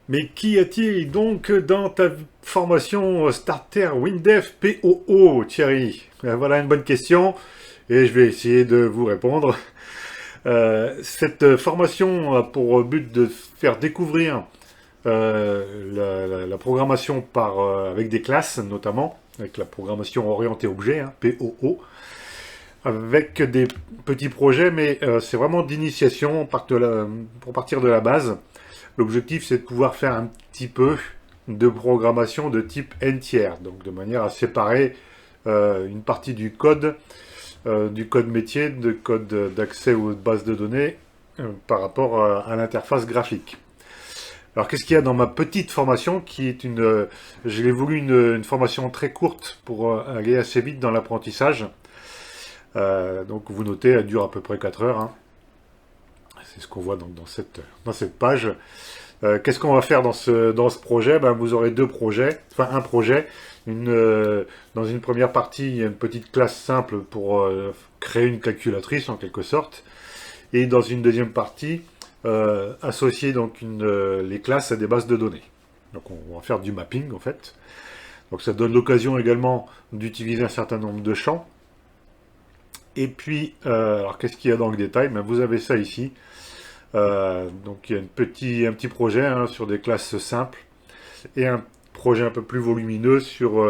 Mais qu'y a-t-il donc dans ta formation Starter WinDev POO, Thierry? Voilà une bonne question et je vais essayer de vous répondre. Cette formation a pour but de faire découvrir la programmation avec des classes, notamment avec la programmation orientée objet, hein, POO, avec des petits projets, mais c'est vraiment d'initiation pour partir de la base. L'objectif, c'est de pouvoir faire un petit peu de programmation de type entière, donc de manière à séparer une partie du code métier, de code d'accès aux bases de données par rapport à l'interface graphique. Alors, qu'est-ce qu'il y a dans ma petite formation qui est je l'ai voulu une formation très courte pour aller assez vite dans l'apprentissage. Donc, vous notez, elle dure à peu près 4 heures, hein. C'est ce qu'on voit donc dans cette page. Qu'est-ce qu'on va faire dans ce projet? Ben, vous aurez deux projets, enfin un projet. Dans une première partie, il y a une petite classe simple pour créer une calculatrice en quelque sorte. Et dans une deuxième partie, associer donc les classes à des bases de données. Donc on va faire du mapping en fait. Donc ça donne l'occasion également d'utiliser un certain nombre de champs. Et puis, alors qu'est-ce qu'il y a dans le détail? Ben, vous avez ça ici. Donc il y a un petit projet, hein, sur des classes simples et un projet un peu plus volumineux sur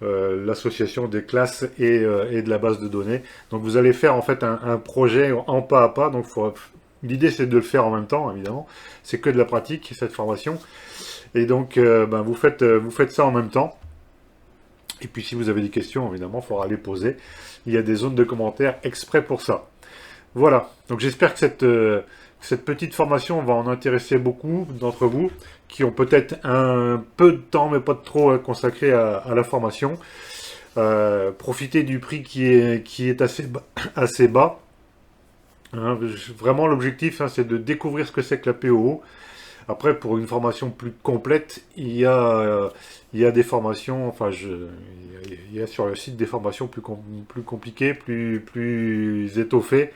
l'association des classes et de la base de données. Donc vous allez faire en fait un projet en pas à pas. Donc l'idée c'est de le faire en même temps, évidemment. C'est que de la pratique cette formation. Et donc ben, vous faites ça en même temps. Et puis si vous avez des questions, évidemment, il faudra les poser. Il y a des zones de commentaires exprès pour ça. Voilà, donc j'espère que cette petite formation va en intéresser beaucoup d'entre vous qui ont peut-être un peu de temps, mais pas de trop consacré à la formation. Profitez du prix qui est assez bas. Hein. Vraiment, l'objectif, hein, c'est de découvrir ce que c'est que la POO. Après, pour une formation plus complète, il y a des formations, il y a sur le site des formations plus compliquées, plus étoffées.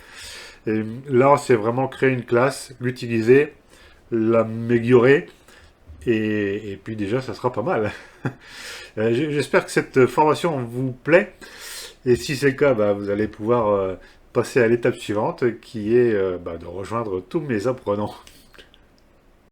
Et là, c'est vraiment créer une classe, l'utiliser, l'améliorer, et puis déjà, ça sera pas mal. J'espère que cette formation vous plaît, et si c'est le cas, bah, vous allez pouvoir passer à l'étape suivante, qui est bah, de rejoindre tous mes apprenants.